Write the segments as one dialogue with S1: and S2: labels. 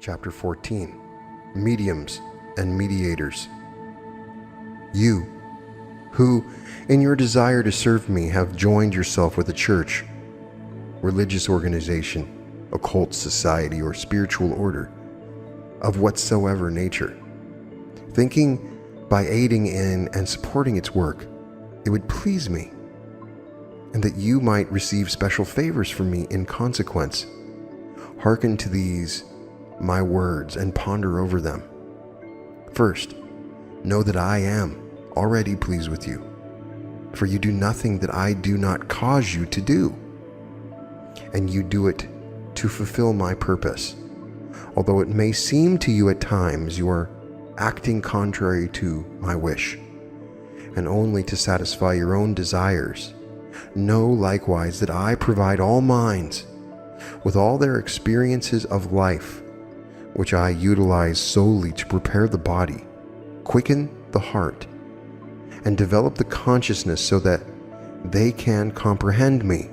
S1: Chapter 14, Mediums and Mediators. You, who, in your desire to serve me, have joined yourself with a church, religious organization, occult society, or spiritual order, of whatsoever nature, thinking by aiding in and supporting its work, it would please me, and that you might receive special favors from me in consequence. Hearken to these my words and ponder over them. First, know that I am already pleased with you, for you do nothing that I do not cause you to do, and you do it to fulfill my purpose. Although it may seem to you at times you are acting contrary to my wish, and only to satisfy your own desires, know likewise that I provide all minds with all their experiences of life, which I utilize solely to prepare the body, quicken the heart, and develop the consciousness so that they can comprehend me,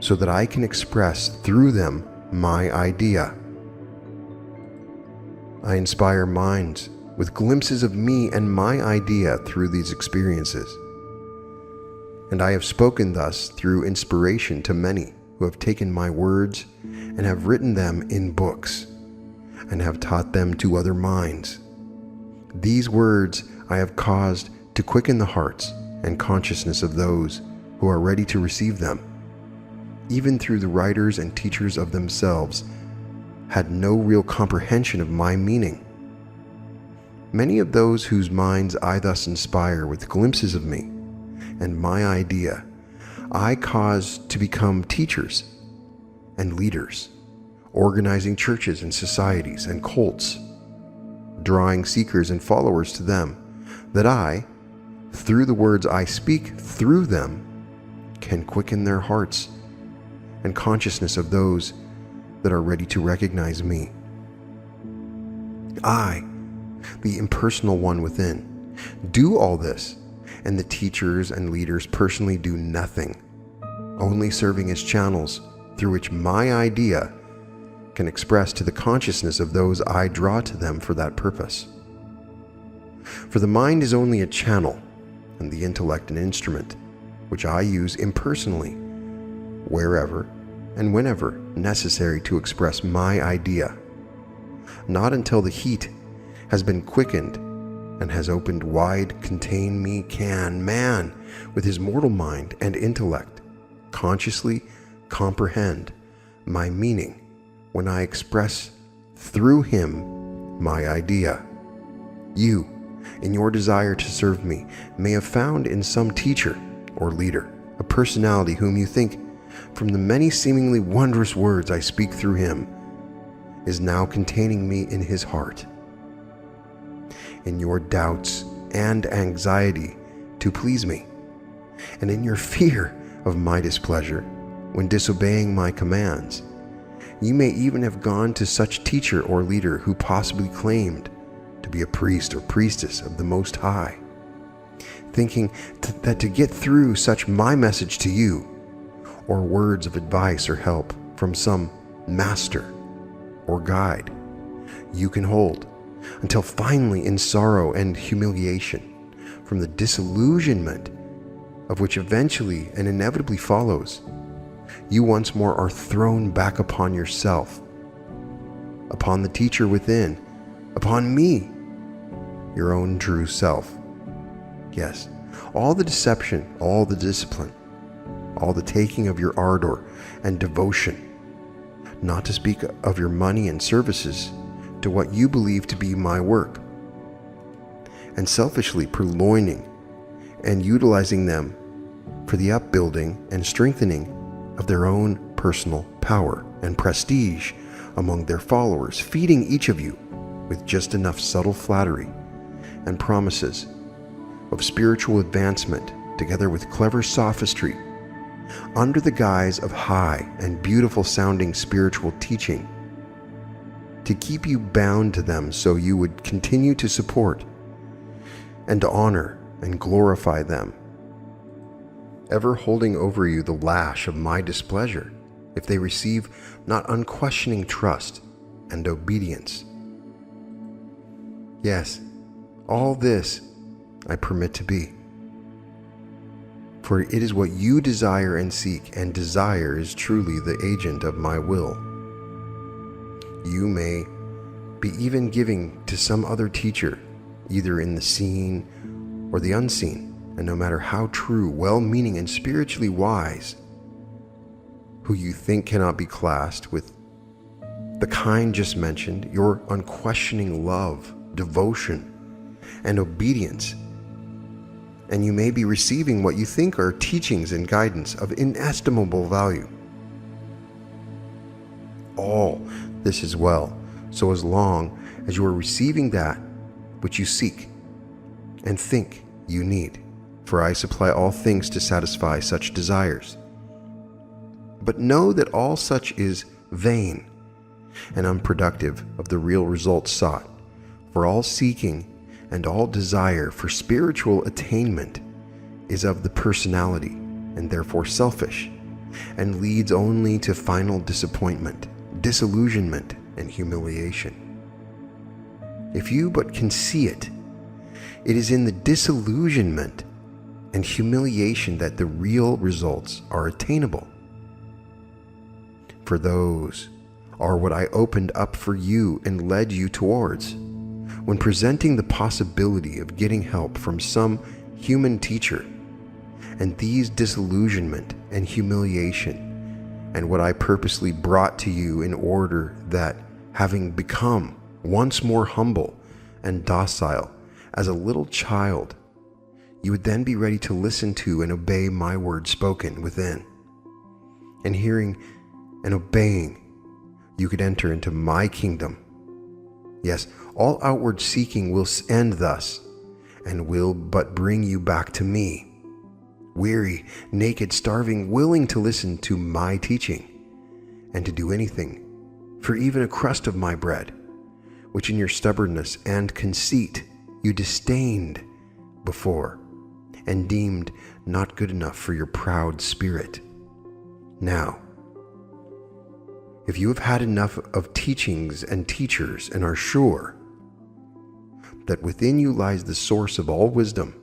S1: so that I can express through them my idea. I inspire minds with glimpses of me and my idea through these experiences. And I have spoken thus through inspiration to many who have taken my words and have written them in books, and have taught them to other minds. These words I have caused to quicken the hearts and consciousness of those who are ready to receive them, even through the writers and teachers of themselves had no real comprehension of my meaning. Many of those whose minds I thus inspire with glimpses of me and my idea, I cause to become teachers and leaders, organizing churches and societies and cults, drawing seekers and followers to them, that I, through the words I speak through them, can quicken their hearts and consciousness of those that are ready to recognize me. I, the impersonal one within, do all this, and the teachers and leaders personally do nothing, only serving as channels through which my idea can express to the consciousness of those I draw to them for that purpose. For the mind is only a channel, and the intellect an instrument, which I use impersonally, wherever and whenever necessary to express my idea, not until the heat has been quickened and has opened wide contain me can man with his mortal mind and intellect consciously comprehend my meaning when I express through him my idea. You, in your desire to serve me, may have found in some teacher or leader a personality whom you think, from the many seemingly wondrous words I speak through him, is now containing me in his heart. In your doubts and anxiety to please me, and in your fear of my displeasure when disobeying my commands, you may even have gone to such teacher or leader who possibly claimed to be a priest or priestess of the Most High, thinking that to get through such my message to you, or words of advice or help from some master or guide, you can hold, until finally in sorrow and humiliation, from the disillusionment of which eventually and inevitably follows, you once more are thrown back upon yourself, upon the teacher within, upon me, your own true self. Yes, all the deception, all the discipline, all the taking of your ardor and devotion, not to speak of your money and services to what you believe to be my work, and selfishly purloining and utilizing them for the upbuilding and strengthening of their own personal power and prestige among their followers, feeding each of you with just enough subtle flattery and promises of spiritual advancement, together with clever sophistry, under the guise of high and beautiful sounding spiritual teaching, to keep you bound to them so you would continue to support and to honor and glorify them, ever holding over you the lash of my displeasure if they receive not unquestioning trust and obedience. Yes, all this I permit to be. For it is what you desire and seek, and desire is truly the agent of my will. You may be even giving to some other teacher, either in the seen or the unseen, and no matter how true, well-meaning, and spiritually wise, who you think cannot be classed with the kind just mentioned, your unquestioning love, devotion, and obedience, and you may be receiving what you think are teachings and guidance of inestimable value. All this is well, so as long as you are receiving that which you seek and think you need, for I supply all things to satisfy such desires. But know that all such is vain and unproductive of the real results sought, for all seeking and all desire for spiritual attainment is of the personality and therefore selfish, and leads only to final disappointment, disillusionment, and humiliation. If you but can see it, it is in the disillusionment and humiliation that the real results are attainable. For those are what I opened up for you and led you towards, when presenting the possibility of getting help from some human teacher, and these disillusionment and humiliation, and what I purposely brought to you in order that, having become once more humble and docile as a little child, you would then be ready to listen to and obey my word spoken within. And hearing and obeying, you could enter into my kingdom. Yes, all outward seeking will end thus, and will but bring you back to me, weary, naked, starving, willing to listen to my teaching, and to do anything for even a crust of my bread, which in your stubbornness and conceit you disdained before, and deemed not good enough for your proud spirit. Now, if you have had enough of teachings and teachers and are sure that within you lies the source of all wisdom,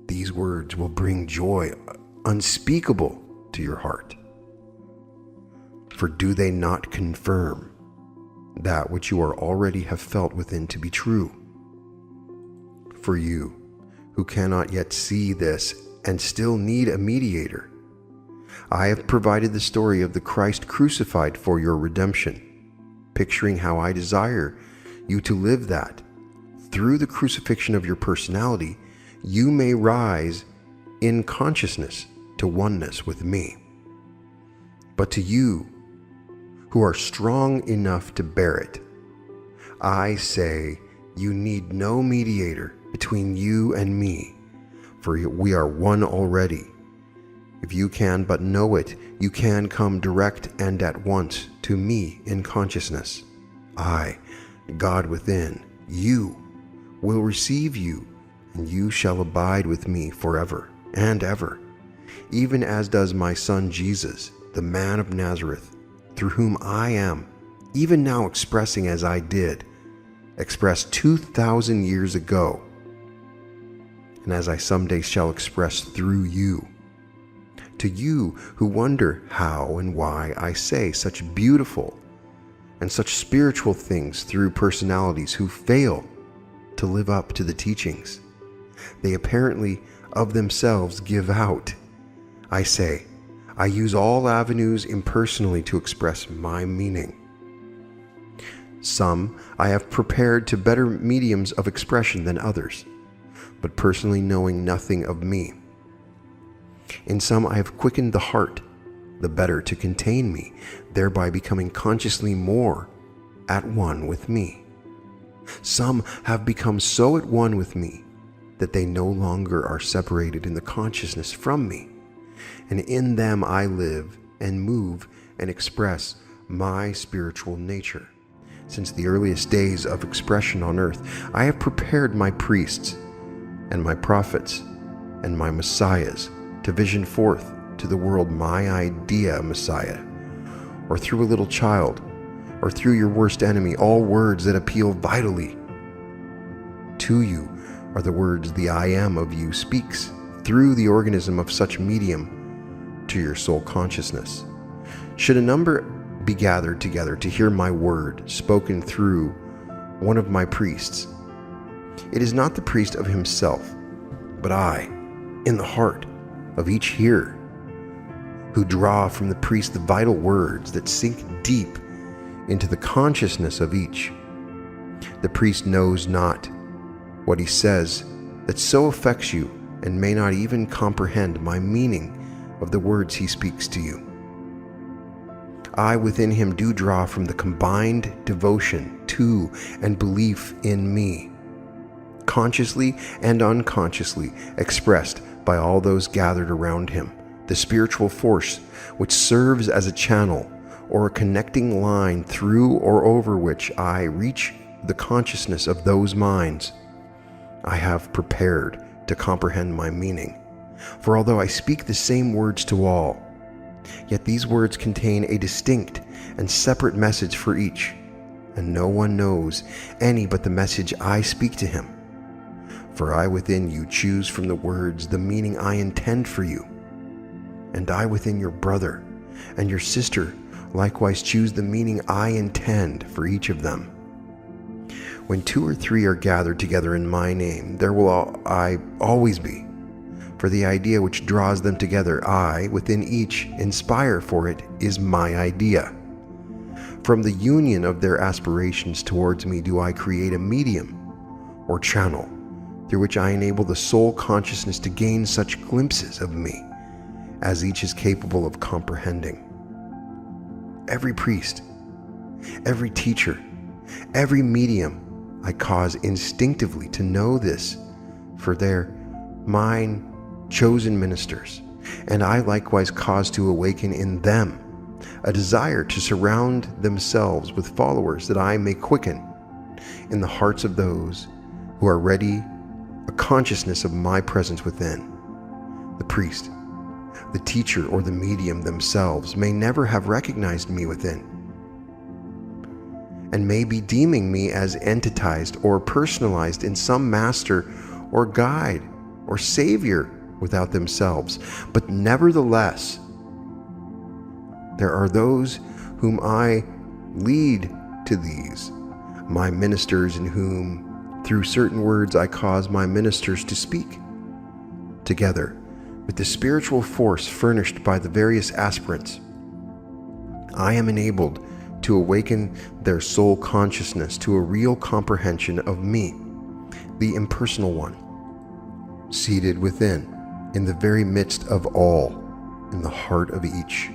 S1: these words will bring joy unspeakable to your heart. For do they not confirm that which you already have felt within to be true? For you, who cannot yet see this and still need a mediator, I have provided the story of the Christ crucified for your redemption, picturing how I desire you to live that, through the crucifixion of your personality, you may rise in consciousness to oneness with me. But to you, who are strong enough to bear it, I say you need no mediator between you and me, for we are one already. If you can but know it, you can come direct and at once to me in consciousness. I, God within, you, will receive you, and you shall abide with me forever and ever, even as does my Son Jesus, the man of Nazareth, through whom I am, even now expressing as I did, expressed 2,000 years ago, and as I someday shall express through you. To you who wonder how and why I say such beautiful and such spiritual things through personalities who fail to live up to the teachings they apparently of themselves give out, I say, I use all avenues impersonally to express my meaning. Some I have prepared to better mediums of expression than others, but personally knowing nothing of me. In some I have quickened the heart, the better to contain me, thereby becoming consciously more at one with me. Some have become so at one with me that they no longer are separated in the consciousness from me, and in them I live and move and express my spiritual nature. Since the earliest days of expression on earth, I have prepared my priests and my prophets and my messiahs to vision forth to the world my idea Messiah, or through a little child, or through your worst enemy, all words that appeal vitally to you are the words the I am of you speaks through the organism of such medium to your soul consciousness. Should a number be gathered together to hear my word spoken through one of my priests, it is not the priest of himself, but I, in the heart of each hearer, who draw from the priest the vital words that sink deep into the consciousness of each. The priest knows not what he says that so affects you and may not even comprehend my meaning of the words he speaks to you. I within him do draw from the combined devotion to and belief in me, consciously and unconsciously expressed by all those gathered around him, the spiritual force which serves as a channel or a connecting line through or over which I reach the consciousness of those minds I have prepared to comprehend my meaning. For although I speak the same words to all, yet these words contain a distinct and separate message for each, and no one knows any but the message I speak to him. For I within you choose from the words the meaning I intend for you, and I within your brother and your sister likewise choose the meaning I intend for each of them. When 2 or 3 are gathered together in my name, there will I always be. For the idea which draws them together, I, within each, inspire for it is my idea. From the union of their aspirations towards me do I create a medium or channel through which I enable the soul consciousness to gain such glimpses of me as each is capable of comprehending. Every priest, every teacher, every medium I cause instinctively to know this, for they're mine chosen ministers, and I likewise cause to awaken in them a desire to surround themselves with followers that I may quicken in the hearts of those who are ready a consciousness of my presence within. The priest, the teacher, or the medium themselves may never have recognized me within, and may be deeming me as entitized or personalized in some master or guide or savior without themselves. But nevertheless, there are those whom I lead to these, my ministers, in whom through certain words I cause my ministers to speak. Together with the spiritual force furnished by the various aspirants, I am enabled to awaken their soul consciousness to a real comprehension of me, the impersonal one, seated within, in the very midst of all, in the heart of each.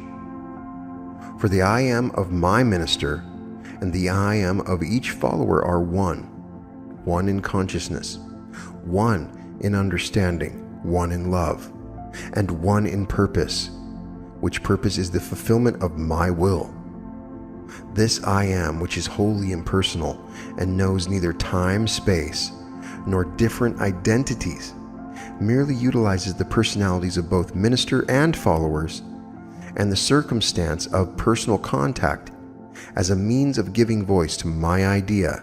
S1: For the I am of my minister and the I am of each follower are one in consciousness, one in understanding, one in love, and one in purpose, which purpose is the fulfillment of my will. This I am, which is wholly impersonal and knows neither time, space, nor different identities, merely utilizes the personalities of both minister and followers and the circumstance of personal contact as a means of giving voice to my idea,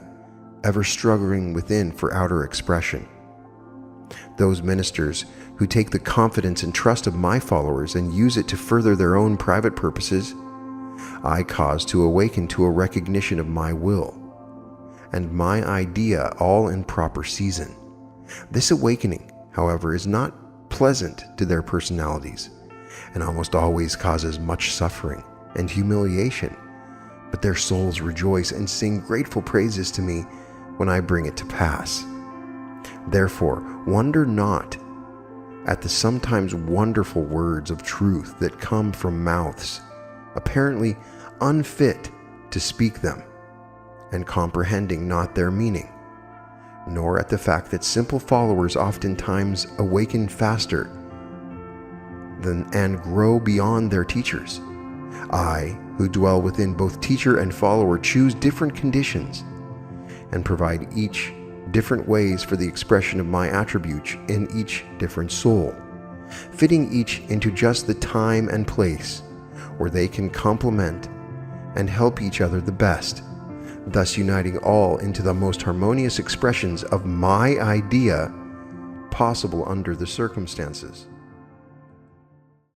S1: ever struggling within for outer expression. Those ministers who take the confidence and trust of my followers and use it to further their own private purposes, I cause to awaken to a recognition of my will and my idea all in proper season. This awakening, however, is not pleasant to their personalities and almost always causes much suffering and humiliation, but their souls rejoice and sing grateful praises to me when I bring it to pass. Therefore, wonder not at the sometimes wonderful words of truth that come from mouths apparently unfit to speak them, and comprehending not their meaning, nor at the fact that simple followers oftentimes awaken faster than and grow beyond their teachers. I, who dwell within both teacher and follower, choose different conditions and provide each different ways for the expression of my attributes in each different soul, fitting each into just the time and place where they can complement and help each other the best, thus uniting all into the most harmonious expressions of my idea possible under the circumstances.